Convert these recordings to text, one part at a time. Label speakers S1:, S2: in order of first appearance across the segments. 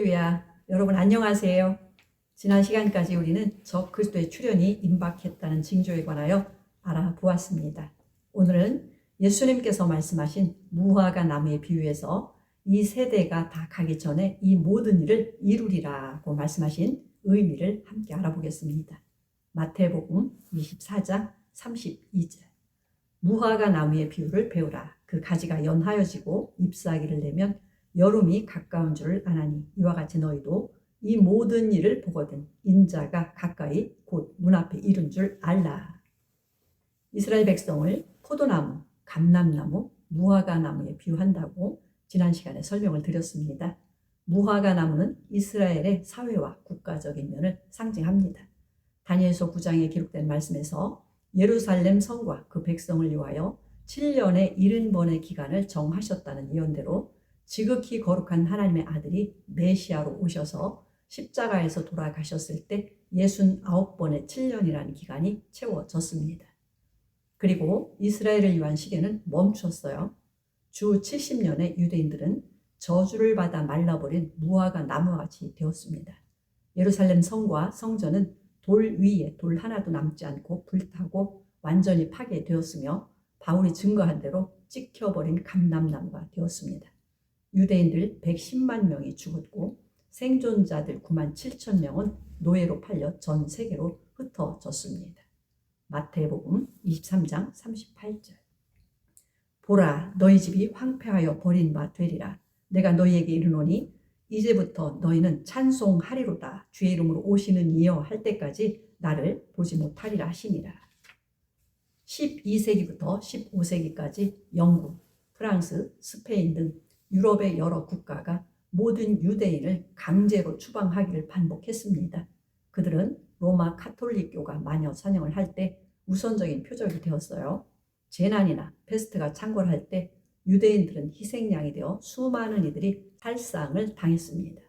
S1: 할렐루야. 여러분 안녕하세요. 지난 시간까지 우리는 적 그리스도의 출현이 임박했다는 징조에 관하여 알아보았습니다. 오늘은 예수님께서 말씀하신 무화과 나무의 비유에서 이 세대가 다 가기 전에 이 모든 일을 이루리라고 말씀하신 의미를 함께 알아보겠습니다. 마태복음 24장 32절. 무화과 나무의 비유를 배우라. 그 가지가 연하여지고 잎사귀를 내면 여름이 가까운 줄을 아나니 이와 같이 너희도 이 모든 일을 보거든 인자가 가까이 곧 문 앞에 이른 줄 알라. 이스라엘 백성을 포도나무, 감람나무, 무화과 나무에 비유한다고 지난 시간에 설명을 드렸습니다. 무화과 나무는 이스라엘의 사회와 국가적인 면을 상징합니다. 다니엘서 9장에 기록된 말씀에서 예루살렘 성과 그 백성을 위하여 7년의 70번의 기간을 정하셨다는 예언대로 지극히 거룩한 하나님의 아들이 메시아로 오셔서 십자가에서 돌아가셨을 때 69번의 7년이라는 기간이 채워졌습니다. 그리고 이스라엘을 위한 시계는 멈췄어요. 주 70년의 유대인들은 저주를 받아 말라버린 무화과 나무와 같이 되었습니다. 예루살렘 성과 성전은 돌 위에 돌 하나도 남지 않고 불타고 완전히 파괴되었으며 바울이 증거한 대로 찍혀버린 감람나무가 되었습니다. 유대인들 110만 명이 죽었고 생존자들 9만 7천 명은 노예로 팔려 전 세계로 흩어졌습니다. 마태복음 23장 38절. 보라, 너희 집이 황폐하여 버린 바 되리라. 내가 너희에게 이르노니 이제부터 너희는 찬송하리로다. 주의 이름으로 오시는 이여 할 때까지 나를 보지 못하리라 하시니라. 12세기부터 15세기까지 영국, 프랑스, 스페인 등 유럽의 여러 국가가 모든 유대인을 강제로 추방하기를 반복했습니다. 그들은 로마 카톨릭교가 마녀 사냥을 할 때 우선적인 표적이 되었어요. 재난이나 페스트가 창궐할 때 유대인들은 희생양이 되어 수많은 이들이 살상을 당했습니다.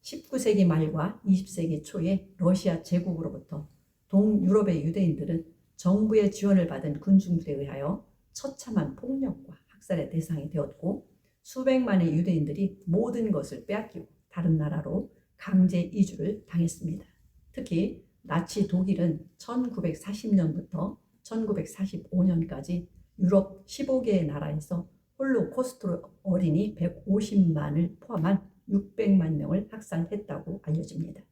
S1: 19세기 말과 20세기 초에 러시아 제국으로부터 동유럽의 유대인들은 정부의 지원을 받은 군중들에 의하여 처참한 폭력과 학살의 대상이 되었고 수백만의 유대인들이 모든 것을 빼앗기고 다른 나라로 강제 이주를 당했습니다. 특히 나치 독일은 1940년부터 1945년까지 유럽 15개의 나라에서 홀로코스트 어린이 150만을 포함한 600만 명을 학살했다고 알려집니다.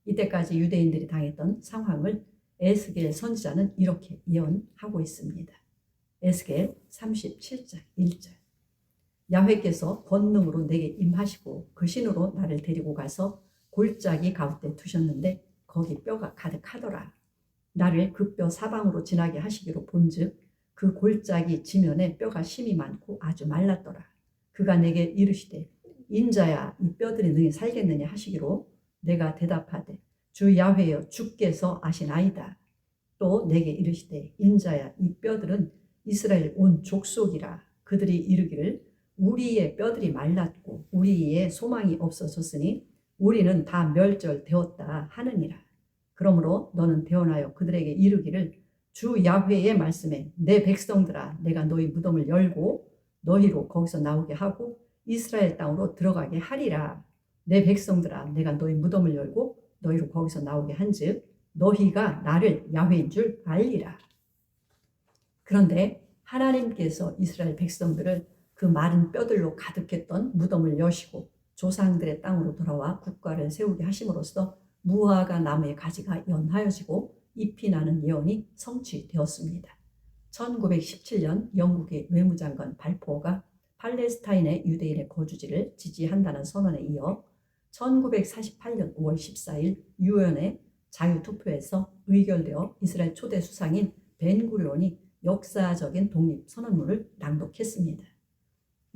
S1: 이때까지 유대인들이 당했던 상황을 에스겔 선지자는 이렇게 예언하고 있습니다. 에스겔 37장 1절. 야훼께서 권능으로 내게 임하시고 그 신으로 나를 데리고 가서 골짜기 가운데 두셨는데 거기 뼈가 가득하더라. 나를 그 뼈 사방으로 지나게 하시기로 본즉 그 골짜기 지면에 뼈가 심이 많고 아주 말랐더라. 그가 내게 이르시되 인자야 이 뼈들이 능히 살겠느냐 하시기로 내가 대답하되 주 야훼여 주께서 아시나이다. 또 내게 이르시되 인자야 이 뼈들은 이스라엘 온 족속이라. 그들이 이르기를 우리의 뼈들이 말랐고 우리의 소망이 없어졌으니 우리는 다 멸절되었다 하느니라. 그러므로 너는 대언하여 그들에게 이르기를 주 야훼의 말씀에 내 백성들아 내가 너희 무덤을 열고 너희로 거기서 나오게 하고 이스라엘 땅으로 들어가게 하리라. 내 백성들아 내가 너희 무덤을 열고 너희로 거기서 나오게 한즉 너희가 나를 야훼인 줄 알리라. 그런데 하나님께서 이스라엘 백성들을 그 마른 뼈들로 가득했던 무덤을 여시고 조상들의 땅으로 돌아와 국가를 세우게 하심으로써 무화과 나무의 가지가 연하여지고 잎이 나는 예언이 성취되었습니다. 1917년 영국의 외무장관 발포어가 팔레스타인의 유대인의 거주지를 지지한다는 선언에 이어 1948년 5월 14일 유엔의 자유투표에서 의결되어 이스라엘 초대 수상인 벤구리온이 역사적인 독립선언문을 낭독했습니다.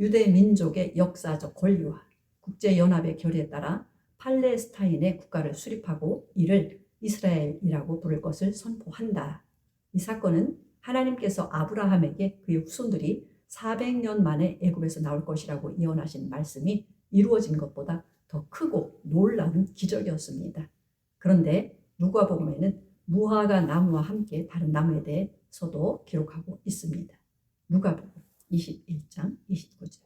S1: 유대 민족의 역사적 권리와 국제연합의 결의에 따라 팔레스타인의 국가를 수립하고 이를 이스라엘이라고 부를 것을 선포한다. 이 사건은 하나님께서 아브라함에게 그의 후손들이 400년 만에 애굽에서 나올 것이라고 예언하신 말씀이 이루어진 것보다 더 크고 놀라운 기적이었습니다. 그런데 누가복음에는 무화과 나무와 함께 다른 나무에 대해서도 기록하고 있습니다. 누가복음 21장 29절.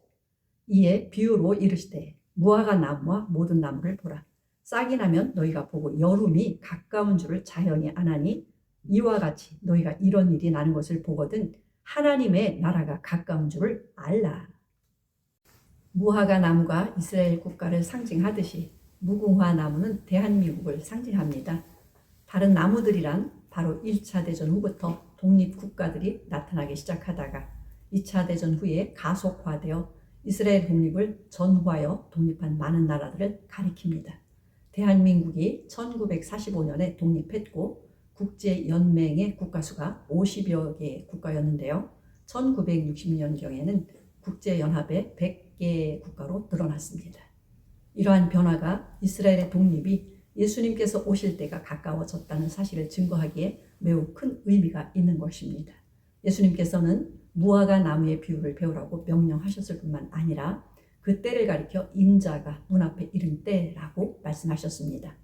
S1: 이에 비유로 이르시되 무화과 나무와 모든 나무를 보라. 싹이 나면 너희가 보고 여름이 가까운 줄을 자연히 아나니 이와 같이 너희가 이런 일이 나는 것을 보거든 하나님의 나라가 가까운 줄을 알라. 무화과 나무가 이스라엘 국가를 상징하듯이 무궁화 나무는 대한민국을 상징합니다. 다른 나무들이란 바로 1차 대전 후부터 독립국가들이 나타나기 시작하다가 2차 대전 후에 가속화되어 이스라엘 독립을 전후하여 독립한 많은 나라들을 가리킵니다. 대한민국이 1945년에 독립했고 국제연맹의 국가수가 50여 개의 국가였는데요. 1960년경에는 국제연합의 100개 국가로 늘어났습니다. 이러한 변화가 이스라엘의 독립이 예수님께서 오실 때가 가까워졌다는 사실을 증거하기에 매우 큰 의미가 있는 것입니다. 예수님께서는 무화과 나무의 비유를 배우라고 명령하셨을 뿐만 아니라 그 때를 가리켜 인자가 문 앞에 이른 때라고 말씀하셨습니다.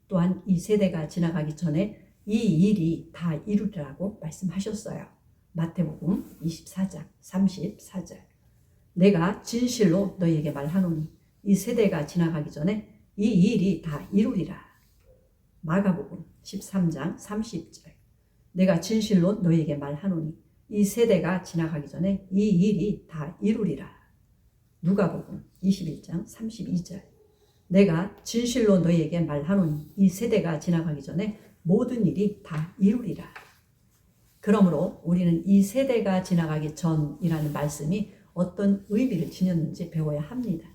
S1: 또한 이 세대가 지나가기 전에 이 일이 다 이루리라고 말씀하셨어요. 마태복음 24장 34절. 내가 진실로 너희에게 말하노니 이 세대가 지나가기 전에 이 일이 다 이루리라. 마가복음 13장 30절. 내가 진실로 너희에게 말하노니 이 세대가 지나가기 전에 이 일이 다 이루리라. 누가복음 21장 32절. 내가 진실로 너희에게 말하노니 이 세대가 지나가기 전에 모든 일이 다 이루리라. 그러므로 우리는 이 세대가 지나가기 전이라는 말씀이 어떤 의미를 지녔는지 배워야 합니다.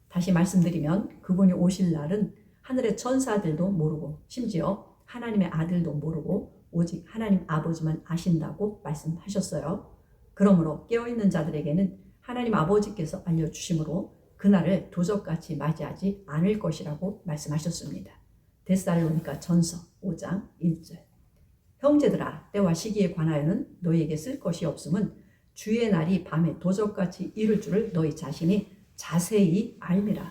S1: 다시 말씀드리면 그분이 오실 날은 하늘의 천사들도 모르고 심지어 하나님의 아들도 모르고 오직 하나님 아버지만 아신다고 말씀하셨어요. 그러므로 깨어있는 자들에게는 하나님 아버지께서 알려주심으로 그날을 도적같이 맞이하지 않을 것이라고 말씀하셨습니다. 데살로니가 전서 5장 1절. 형제들아, 때와 시기에 관하여는 너희에게 쓸 것이 없음은 주의 날이 밤에 도적같이 이를 줄을 너희 자신이 자세히 알미라.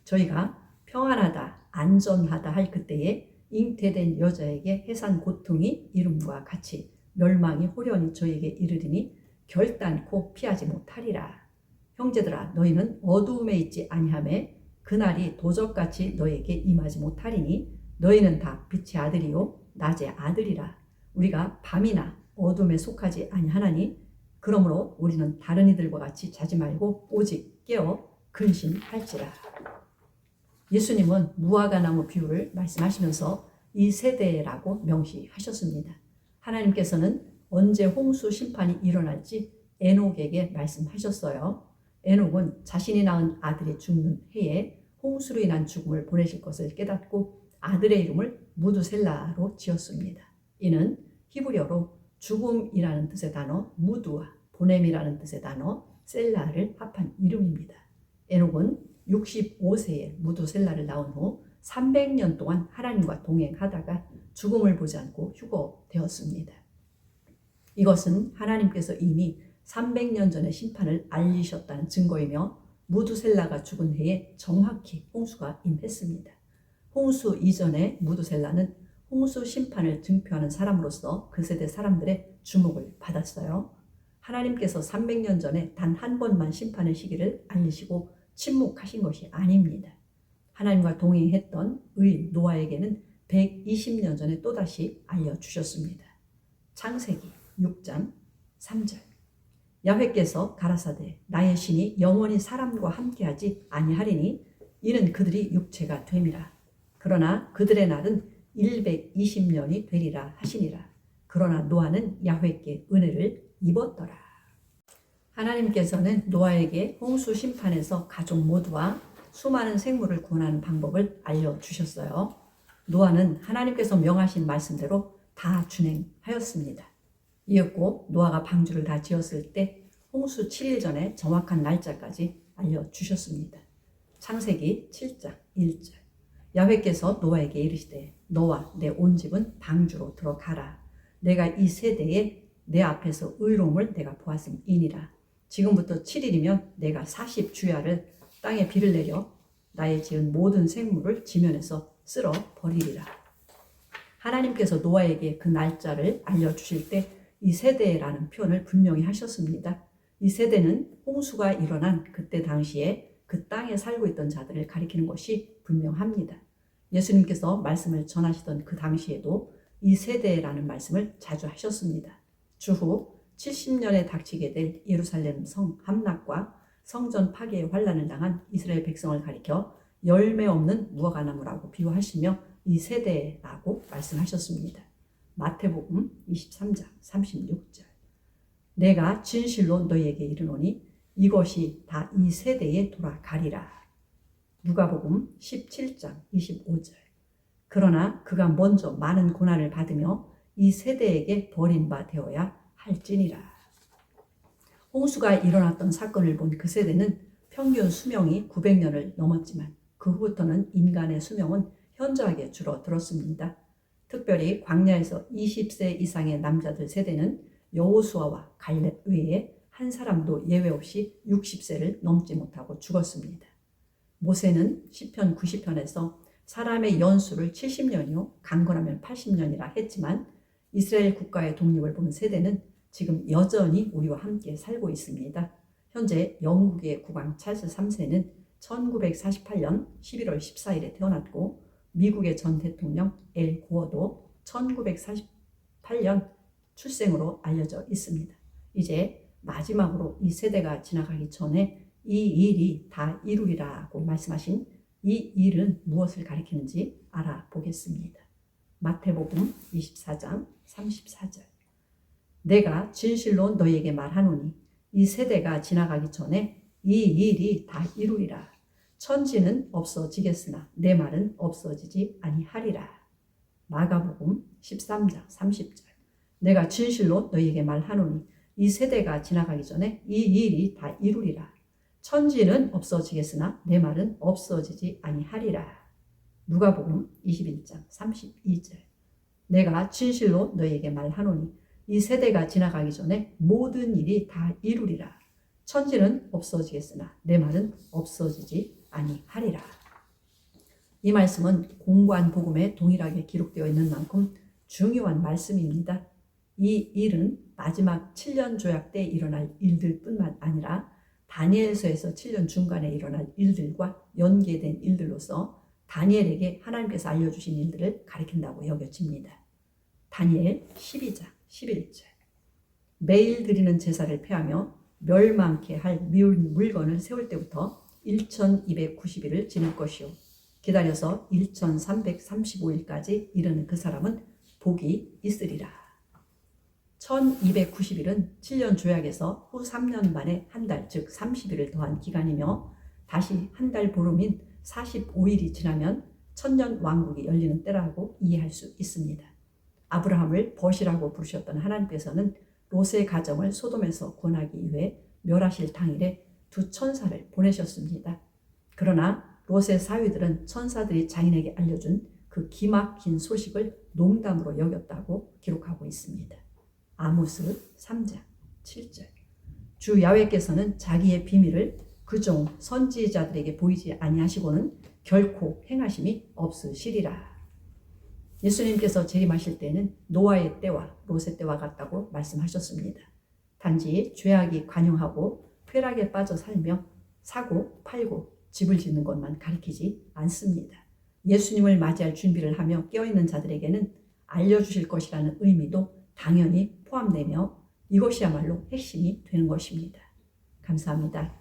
S1: 저희가 평안하다 안전하다 할 그때에 잉태된 여자에게 해산 고통이 이름과 같이 멸망이 호련히 저에게 이르리니 결단코 피하지 못하리라. 형제들아, 너희는 어두움에 있지 아니하매 그날이 도적같이 너희에게 임하지 못하리니 너희는 다 빛의 아들이요 낮의 아들이라. 우리가 밤이나 어둠에 속하지 아니하나니 그러므로 우리는 다른 이들과 같이 자지 말고 오직 깨어 근신할지라. 예수님은 무화과 나무 비유를 말씀하시면서 이 세대라고 명시하셨습니다. 하나님께서는 언제 홍수 심판이 일어날지 에녹에게 말씀하셨어요. 에녹은 자신이 낳은 아들이 죽는 해에 홍수로 인한 죽음을 보내실 것을 깨닫고 아들의 이름을 무두셀라로 지었습니다. 이는 히브리어로 죽음이라는 뜻의 단어 무두와 보냄이라는 뜻의 단어 셀라를 합한 이름입니다. 에녹은 65세에 무두셀라를 낳은 후 300년 동안 하나님과 동행하다가 죽음을 보지 않고 휴거되었습니다. 이것은 하나님께서 이미 300년 전에 심판을 알리셨다는 증거이며 무두셀라가 죽은 해에 정확히 홍수가 임했습니다. 홍수 이전에 무두셀라는 홍수 심판을 증표하는 사람으로서 그 세대 사람들의 주목을 받았어요. 하나님께서 300년 전에 단 한 번만 심판의 시기를 알리시고 침묵하신 것이 아닙니다. 하나님과 동행했던 의인 노아에게는 120년 전에 또다시 알려주셨습니다. 창세기 6장 3절. 야훼께서 가라사대 나의 신이 영원히 사람과 함께하지 아니하리니 이는 그들이 육체가 됨이라. 그러나 그들의 날은 120년이 되리라 하시니라. 그러나 노아는 야훼께 은혜를 입었더라. 하나님께서는 노아에게 홍수 심판에서 가족 모두와 수많은 생물을 구원하는 방법을 알려주셨어요. 노아는 하나님께서 명하신 말씀대로 다 준행하였습니다. 이었고 노아가 방주를 다 지었을 때 홍수 7일 전에 정확한 날짜까지 알려주셨습니다. 창세기 7장 1절. 야훼께서 노아에게 이르시되 너와 내 온 집은 방주로 들어가라. 내가 이 세대에 내 앞에서 의로움을 내가 보았음이니라. 지금부터 7일이면 내가 40주야를 땅에 비를 내려 나의 지은 모든 생물을 지면에서 쓸어 버리리라. 하나님께서 노아에게 그 날짜를 알려주실 때 이 세대라는 표현을 분명히 하셨습니다. 이 세대는 홍수가 일어난 그때 당시에 그 땅에 살고 있던 자들을 가리키는 것이 분명합니다. 예수님께서 말씀을 전하시던 그 당시에도 이 세대라는 말씀을 자주 하셨습니다. 주후 70년에 닥치게 될 예루살렘 성 함락과 성전 파괴의 환란을 당한 이스라엘 백성을 가리켜 열매 없는 무화과나무라고 비유하시며 이 세대라고 말씀하셨습니다. 마태복음 23장 36절. 내가 진실로 너희에게 이르노니 이것이 다 이 세대에 돌아가리라. 누가복음 17장 25절. 그러나 그가 먼저 많은 고난을 받으며 이 세대에게 버림바 되어야 할지니라. 홍수가 일어났던 사건을 본 그 세대는 평균 수명이 900년을 넘었지만 그 후부터는 인간의 수명은 현저하게 줄어들었습니다. 특별히 광야에서 20세 이상의 남자들 세대는 여호수아와 갈렙 외에 한 사람도 예외 없이 60세를 넘지 못하고 죽었습니다. 모세는 시편 90편에서 사람의 연수를 70년이요 강건하면 80년이라 했지만 이스라엘 국가의 독립을 본 세대는 지금 여전히 우리와 함께 살고 있습니다. 현재 영국의 국왕 찰스 3세는 1948년 11월 14일에 태어났고 미국의 전 대통령 엘 고어도 1948년 출생으로 알려져 있습니다. 이제 마지막으로 이 세대가 지나가기 전에 이 일이 다 이루리라고 말씀하신 이 일은 무엇을 가리키는지 알아보겠습니다. 마태복음 24장 34절. 내가 진실로 너희에게 말하노니 이 세대가 지나가기 전에 이 일이 다 이루리라. 천지는 없어지겠으나 내 말은 없어지지 아니하리라. 마가복음 13장 30절. 내가 진실로 너희에게 말하노니 이 세대가 지나가기 전에 이 일이 다 이루리라. 천지는 없어지겠으나 내 말은 없어지지 아니하리라. 누가복음 21장 32절. 내가 진실로 너희에게 말하노니 이 세대가 지나가기 전에 모든 일이 다 이루리라. 천지는 없어지겠으나 내 말은 없어지지 아니하리라. 이 말씀은 공관 복음에 동일하게 기록되어 있는 만큼 중요한 말씀입니다. 이 일은 마지막 7년 조약 때 일어날 일들뿐만 아니라 다니엘서에서 7년 중간에 일어날 일들과 연계된 일들로서 다니엘에게 하나님께서 알려주신 일들을 가리킨다고 여겨집니다. 다니엘 12장 11절. 매일 드리는 제사를 폐하며 멸망케 할 미운 물건을 세울 때부터 1290일을 지낼 것이요 기다려서 1335일까지 이르는 그 사람은 복이 있으리라. 1290일은 7년 조약에서 후 3년 만에 한 달, 즉 30일을 더한 기간이며 다시 한 달 보름인 45일이 지나면 천년 왕국이 열리는 때라고 이해할 수 있습니다. 아브라함을 벗이라고 부르셨던 하나님께서는 롯의 가정을 소돔에서 구원하기 위해 멸하실 당일에 두 천사를 보내셨습니다. 그러나 롯의 사위들은 천사들이 자인에게 알려준 그 기막힌 소식을 농담으로 여겼다고 기록하고 있습니다. 아모스 3장 7절. 주 야훼께서는 자기의 비밀을 그종 선지자들에게 보이지 아니하시고는 결코 행하심이 없으시리라. 예수님께서 재림하실 때는 노아의 때와 롯의 때와 같다고 말씀하셨습니다. 단지 죄악이 관용하고 쾌락에 빠져 살며 사고 팔고 집을 짓는 것만 가리키지 않습니다. 예수님을 맞이할 준비를 하며 깨어있는 자들에게는 알려주실 것이라는 의미도 당연히 포함되며 이것이야말로 핵심이 되는 것입니다. 감사합니다.